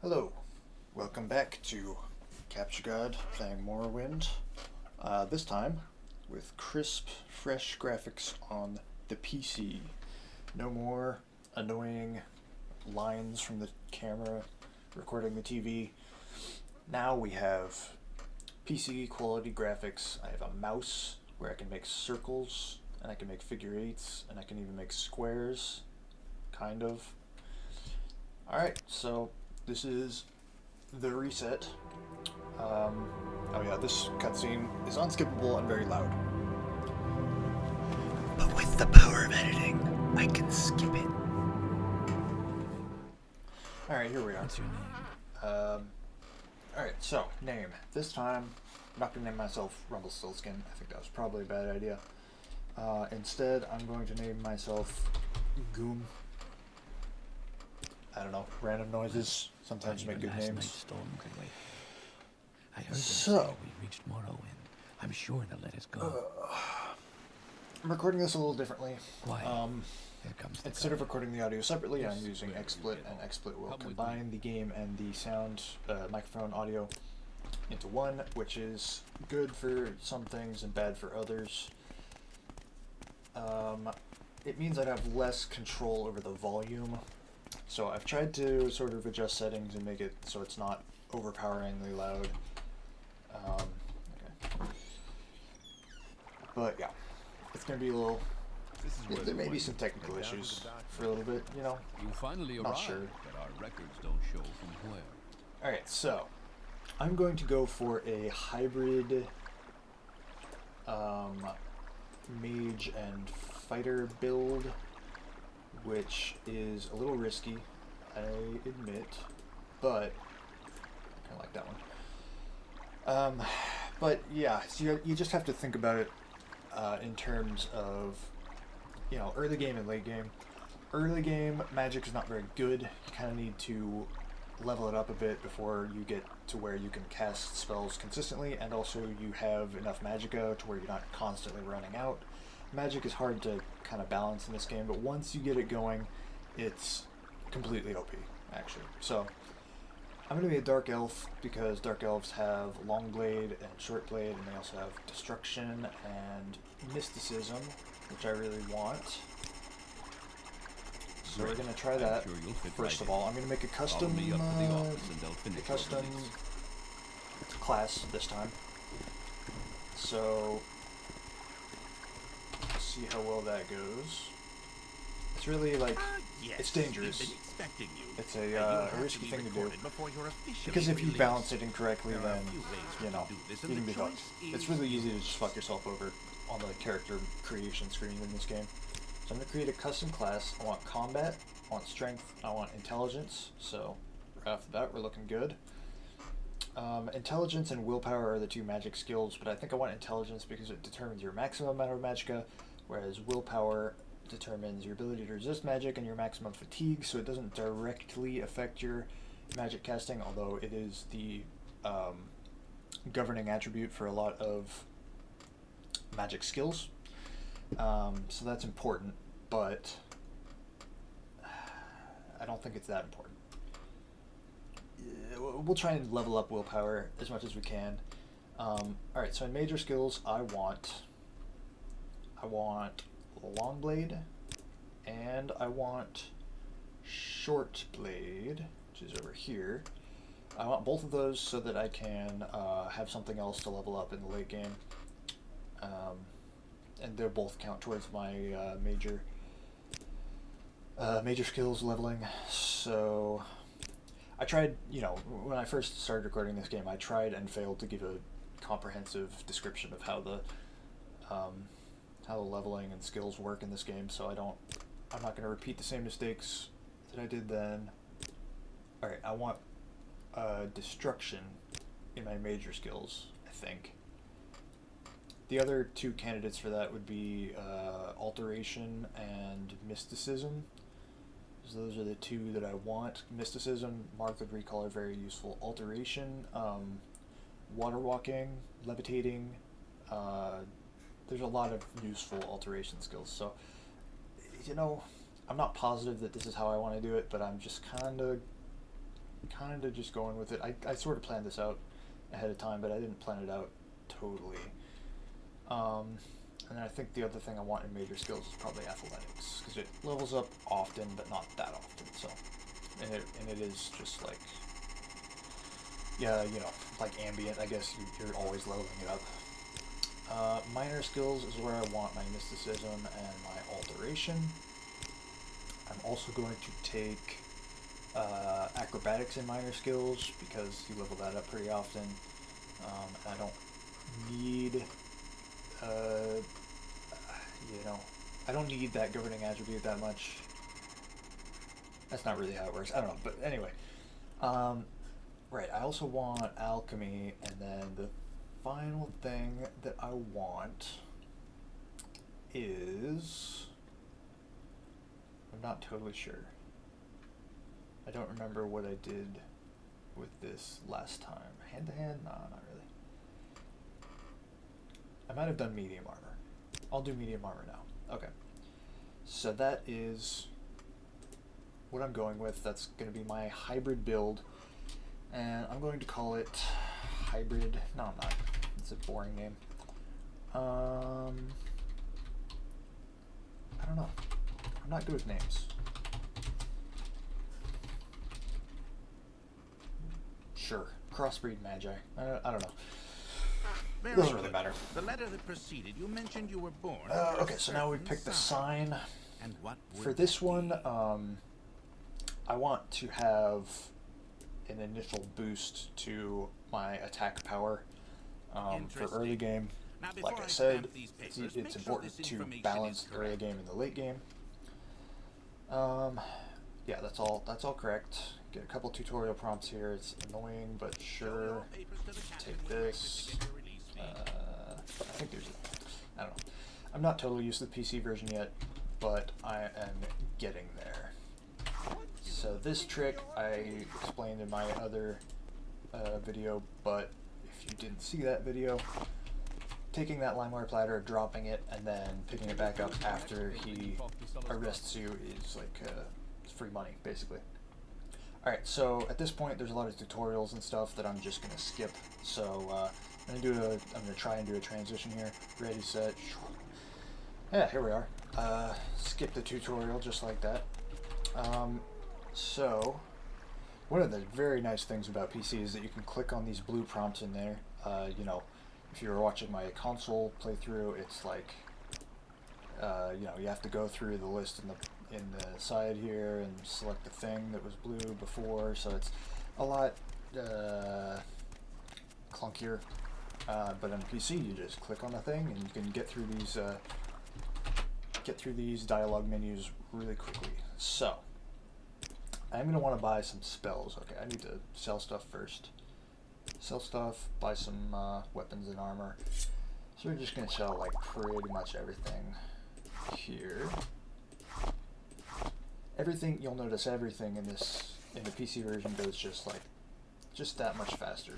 Hello, welcome back to Captcha God playing Morrowind. This time with crisp, fresh graphics on the PC. No more annoying lines from the camera recording the TV. Now we have PC quality graphics. I have a mouse where I can make circles, and I can make figure eights, and I can even make squares, kind of. Alright, so this is the reset. Oh yeah, this cutscene is unskippable and very loud. But with the power of editing, I can skip it. Alright, here we are. What's your name? Alright, so, name. This time, I'm not going to name myself Rumpelstiltskin. I think that was probably a bad idea. Instead, I'm going to name myself Goom. I don't know, random noises sometimes make good names. Storm could wait. I heard them So, say we reached Morrowind. I'm sure they'll let us go. I'm recording this a little differently. Why? Here comes the Instead of car. recording the audio separately, I'm using XSplit, and XSplit will combine the game and the sound microphone audio into one, which is good for some things and bad for others. It means I'd have less control over the volume. So I've tried to sort of adjust settings and make it so it's not overpoweringly loud. Okay. But yeah, it's going to be a little... There may be some technical issues for a little bit, you know. You finally Not arrived, sure. but our records don't show from where. Alright, so I'm going to go for a hybrid mage and fighter build, which is a little risky, I admit, but I kind of like that one. But yeah, so you just have to think about it in terms of, you know, early game and late game. Early game, magic is not very good. You kind of need to level it up a bit before you get to where you can cast spells consistently, and also you have enough magicka to where you're not constantly running out. Magic is hard to kind of balance in this game, but once you get it going, it's completely OP, actually. So, I'm going to be a Dark Elf, because Dark Elves have Long Blade and Short Blade, and they also have Destruction and Mysticism, which I really want. So we're going to try that. Sure you'll fit First right of in. all, I'm going to make a custom, Follow me up to the office and they'll finish your custom release. class this time. So, see how well that goes. It's really like, it's dangerous. It's a risky thing to do. Because if you balance it incorrectly, then, you know, you can be fucked. It's really easy to just fuck yourself over on the character creation screen in this game. So I'm going to create a custom class. I want combat, I want strength, I want intelligence. So right off the bat, we're looking good. Intelligence and willpower are the two magic skills, but I think I want intelligence because it determines your maximum amount of magicka, whereas willpower determines your ability to resist magic and your maximum fatigue, so it doesn't directly affect your magic casting, although it is the governing attribute for a lot of magic skills. So that's important, but I don't think it's that important. We'll try and level up willpower as much as we can. Alright, so in major skills, I want Long Blade, and I want Short Blade, which is over here. I want both of those so that I can have something else to level up in the late game. And they'll both count towards my major skills leveling. So I tried, you know, when I first started recording this game, I tried and failed to give a comprehensive description of how the leveling and skills work in this game, so I'm not going to repeat the same mistakes that I did then. Alright, I want destruction in my major skills, I think. The other two candidates for that would be alteration and mysticism. So those are the two that I want. Mysticism, Mark would recall, are very useful. Alteration, water walking, levitating, there's a lot of useful alteration skills. So, you know, I'm not positive that this is how I want to do it, but I'm just kind of kind of just going with it. I sort of planned this out ahead of time, but I didn't plan it out totally. And then I think the other thing I want in major skills is probably athletics, because it levels up often, but not that often. So, and it is just like, yeah, you know, like ambient. I guess you're always leveling it up. Minor skills is where I want my mysticism and my alteration. I'm also going to take acrobatics in minor skills because you level that up pretty often. I don't need, you know, I don't need that governing attribute that much. That's not really how it works. I don't know, but anyway. Right, I also want alchemy, and then the final thing that I want is... I'm not totally sure. I don't remember what I did with this last time. Hand to hand? Nah, not really. I might have done medium armor. I'll do medium armor now. Okay. So that is what I'm going with. That's going to be my hybrid build. And I'm going to call it hybrid. No, I'm not. It's a boring name. I don't know. I'm not good with names. Sure. Crossbreed magi. I don't know. It doesn't really matter. The letter that preceded, you mentioned you were born. Okay, so now we pick the sign. And what For this one, I want to have an initial boost to my attack power for early game. Now, Like I before said, stamp these papers, it's make sure important this to information balance is the early correct. game and the late game. Yeah, that's all correct. Get a couple tutorial prompts here. It's annoying, but sure. Take this. I think there's, I don't know. I'm not totally used to the PC version yet, but I am getting there. So this trick I explained in my other video, but if you didn't see that video, taking that limewire platter, dropping it, and then picking it back up after he arrests you is like free money, basically. Alright, so at this point there's a lot of tutorials and stuff that I'm just gonna skip. So I'm gonna try and do a transition here. Ready, set. Yeah, here we are. Skip the tutorial just like that. So one of the very nice things about PC is that you can click on these blue prompts in there. You know, if you were watching my console playthrough, it's like, you know, you have to go through the list in the side here and select the thing that was blue before, so it's a lot clunkier. But on PC, you just click on the thing and you can get through these dialogue menus really quickly. So I'm gonna want to buy some spells. Okay, I need to sell stuff first. Sell stuff, buy some weapons and armor. So we're just gonna sell like pretty much everything here. Everything, you'll notice everything in the PC version goes just that much faster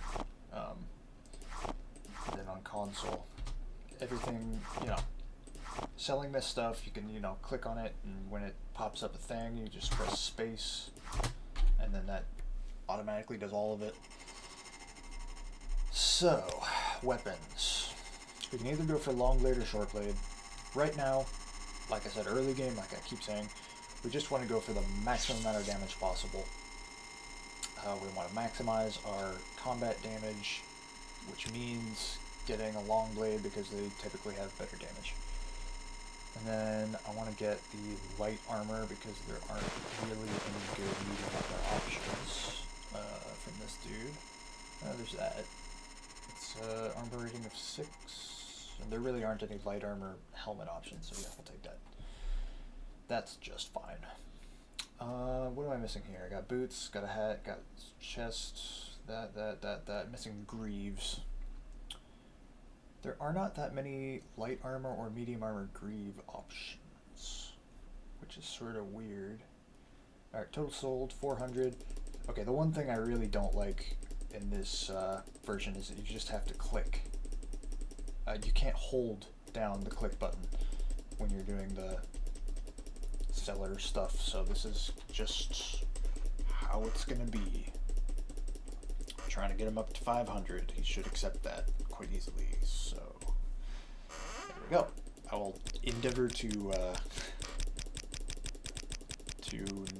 than on console. Everything, you know, selling this stuff, you can, you know, click on it, and when it pops up a thing, you just press space, and then that automatically does all of it. So, weapons. We can either go for long blade or short blade. Right now, like I said, early game, like I keep saying, we just want to go for the maximum amount of damage possible. We want to maximize our combat damage, which means getting a long blade because they typically have better damage. And then I want to get the light armor because there aren't really any good medium armor options from this dude. There's that. It's armor rating of 6, and there really aren't any light armor helmet options, so yeah, we'll take that. That's just fine. What am I missing here? I got boots, got a hat, got chest, that. Missing greaves. There are not that many light armor or medium armor greave options, which is sort of weird. Alright, total sold, 400. Okay, the one thing I really don't like in this version is that you just have to click. You can't hold down the click button when you're doing the seller stuff, so this is just how it's gonna be. trying to get him up to 500. He should accept that quite easily. So there we go. I will endeavor to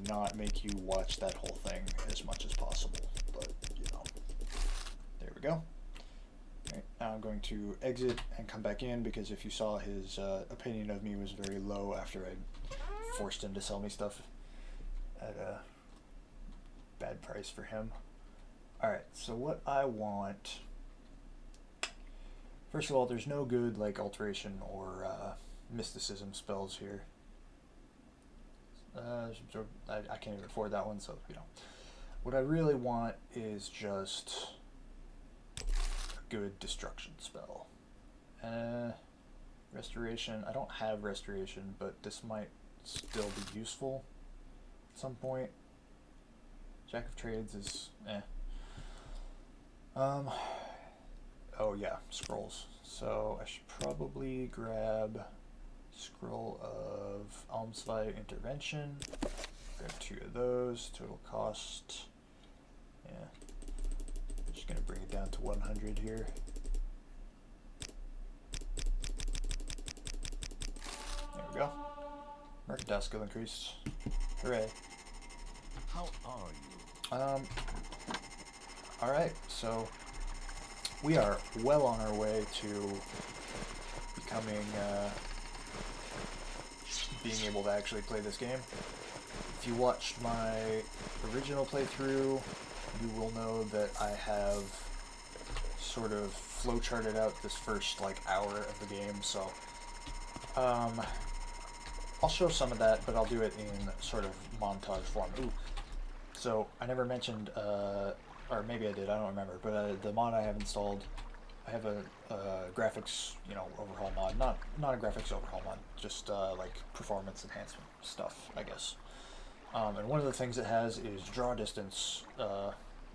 not make you watch that whole thing as much as possible. But you know, there we go. Right, now I'm going to exit and come back in because if you saw, his opinion of me was very low after I forced him to sell me stuff at a bad price for him. Alright, so what I want... First of all, there's no good like alteration or mysticism spells here. I can't even afford that one, so you know. What I really want is just a good destruction spell. Restoration. I don't have restoration, but this might still be useful at some point. Jack of Trades is oh yeah, scrolls. So I should probably grab Scroll of Almsvite Intervention. Grab 2 of those. Total cost. Yeah. I'm just gonna bring it down to 100 here. There we go. Mercantile skill increased. Hooray. How are you? Alright, so we are well on our way to becoming, being able to actually play this game. If you watched my original playthrough, you will know that I have sort of flowcharted out this first, like, hour of the game, so, I'll show some of that, but I'll do it in sort of montage form. Ooh. So, I never mentioned, or maybe I did, I don't remember, but the mod I have installed, I have a graphics, you know, overhaul mod. Not a graphics overhaul mod, just like performance enhancement stuff, I guess. And one of the things it has is draw distance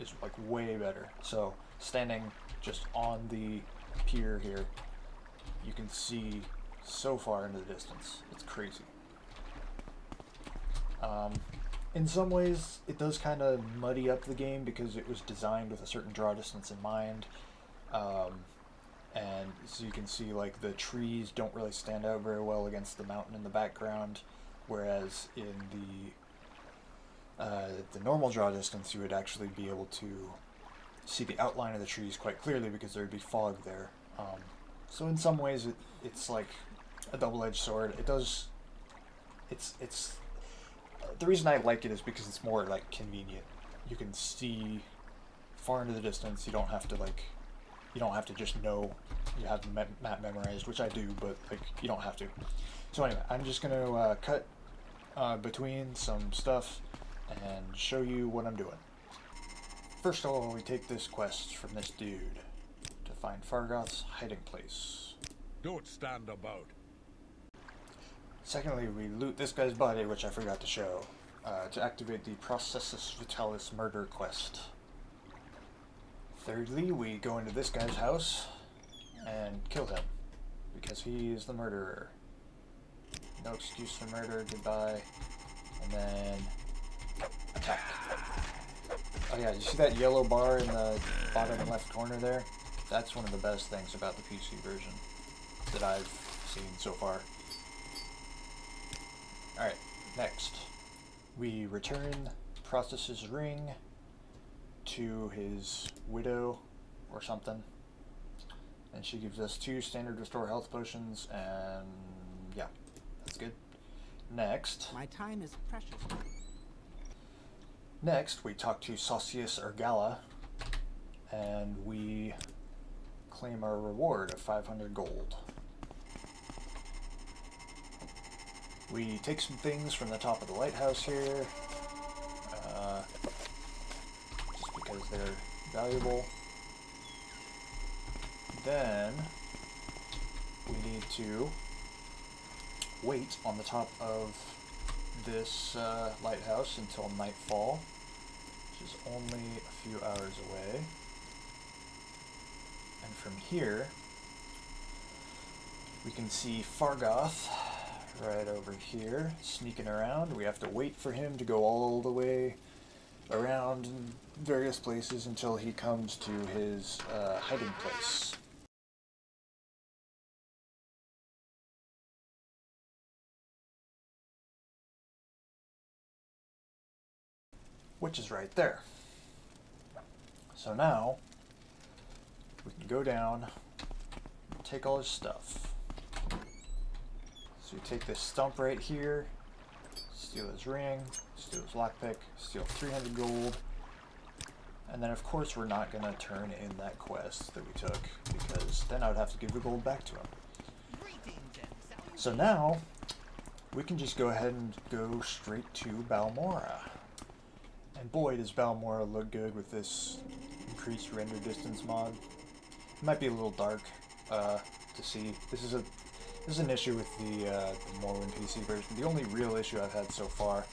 is like way better. So standing just on the pier here, you can see so far into the distance. It's crazy. In some ways, it does kind of muddy up the game because it was designed with a certain draw distance in mind. And so you can see, like, the trees don't really stand out very well against the mountain in the background, whereas in the normal draw distance, you would actually be able to see the outline of the trees quite clearly because there would be fog there. So in some ways, it's like a double-edged sword. It does... It's the reason I like it is because it's more, like, convenient. You can see far into the distance. You don't have to, like... You don't have to just know you have the map memorized, which I do, but, like, you don't have to. So anyway, I'm just going to cut between some stuff and show you what I'm doing. First of all, we take this quest from this dude to find Fargoth's hiding place. Don't stand about. Secondly, we loot this guy's body, which I forgot to show, to activate the Processus Vitalis murder quest. Thirdly, we go into this guy's house and kill him, because he is the murderer. No excuse for murder, goodbye. And then attack. Oh yeah, you see that yellow bar in the bottom left corner there? That's one of the best things about the PC version that I've seen so far. Alright, next. We return Process's ring to his widow or something. And she gives us 2 standard restore health potions, and yeah, that's good. Next. My time is precious. Next, we talk to Saucius Ergala, and we claim our reward of 500 gold. We take some things from the top of the lighthouse here, just because they're valuable. Then, we need to wait on the top of this lighthouse until nightfall, which is only a few hours away. And from here, we can see Fargoth right over here, sneaking around. We have to wait for him to go all the way around in various places until he comes to his hiding place. Which is right there. So now, we can go down, take all his stuff. So you take this stump right here, steal his ring, steal his lockpick, steal 300 gold, and then of course we're not going to turn in that quest that we took, because then I would have to give the gold back to him. So now, we can just go ahead and go straight to Balmora. And boy, does Balmora look good with this increased render distance mod. It might be a little dark to see. This is an issue with the Morrowind PC version. The only real issue I've had so far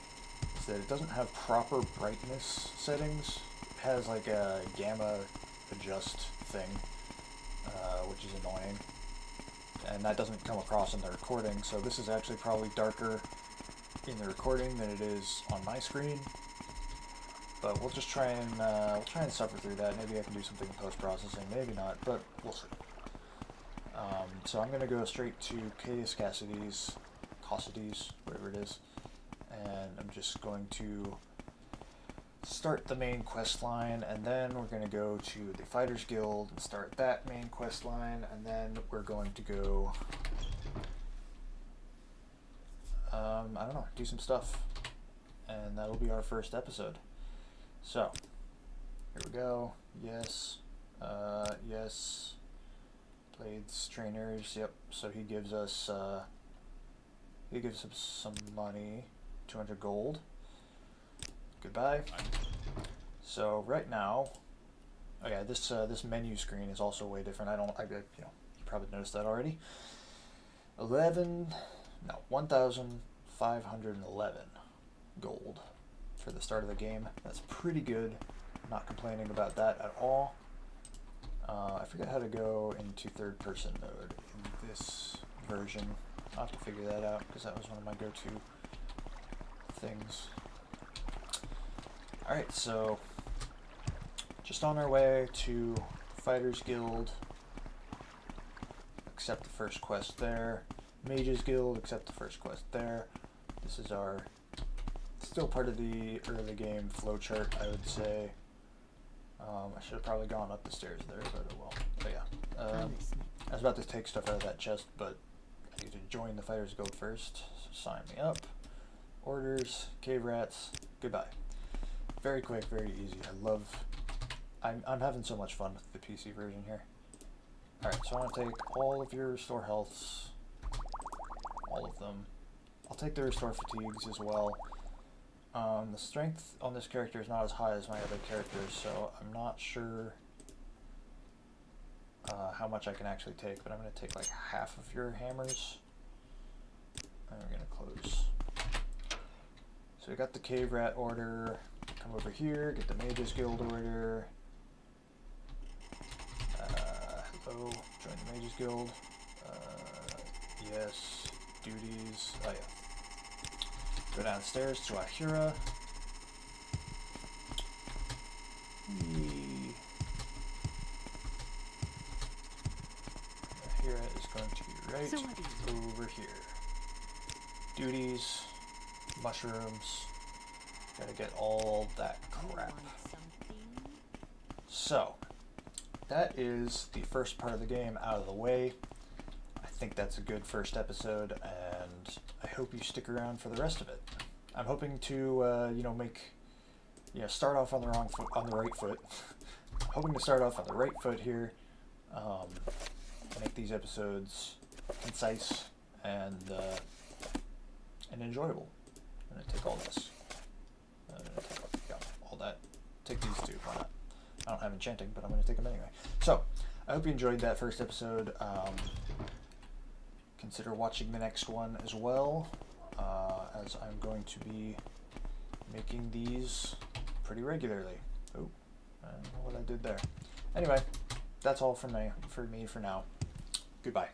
is that it doesn't have proper brightness settings. It has like a gamma adjust thing, which is annoying. And that doesn't come across in the recording, so this is actually probably darker in the recording than it is on my screen. But we'll just try and suffer through that. Maybe I can do something in post-processing, maybe not, but we'll see. So I'm going to go straight to Caius Cassidy's, whatever it is, and I'm just going to start the main quest line, and then we're going to go to the Fighters Guild and start that main quest line, and then we're going to go, I don't know, do some stuff, and that'll be our first episode. So, here we go. Yes. Yes. Blades, trainers, yep. So he gives us some money, 200 gold. Goodbye. So right now, oh yeah, this menu screen is also way different. You probably noticed that already. 1,511 gold for the start of the game. That's pretty good. Not complaining about that at all. I forget how to go into third person mode in this version. I'll have to figure that out because that was one of my go-to things. Alright, so just on our way to Fighters Guild. Accept the first quest there. Mages Guild, accept the first quest there. This is our still part of the early game flowchart, I would say. I should have probably gone up the stairs there, but oh well. But yeah, I was about to take stuff out of that chest, but I need to join the Fighters Guild first. So sign me up. Orders, cave rats, goodbye. Very quick, very easy. I'm having so much fun with the PC version here. Alright, so I want to take all of your restore healths. All of them. I'll take the restore fatigues as well. The strength on this character is not as high as my other characters, so I'm not sure how much I can actually take, but I'm going to take like half of your hammers. And we're going to close. So we got the Cave Rat order. Come over here, get the Mages Guild order. Hello, join the Mages Guild. Yes, duties. Oh yeah. Go downstairs to Ahura. Ahura is going to be right over here. Duties, mushrooms. Gotta get all that crap. So, that is the first part of the game out of the way. I think that's a good first episode, and I hope you stick around for the rest of it. I'm hoping to, start off on the right foot. I'm hoping to start off on the right foot here. Make these episodes concise and enjoyable. I'm gonna take all this. I'm gonna take all that. Take these two. Why not? I don't have enchanting, but I'm gonna take them anyway. So, I hope you enjoyed that first episode. Consider watching the next one as well, as I'm going to be making these pretty regularly. Oh, I don't know what I did there. Anyway, that's all for me for now. Goodbye.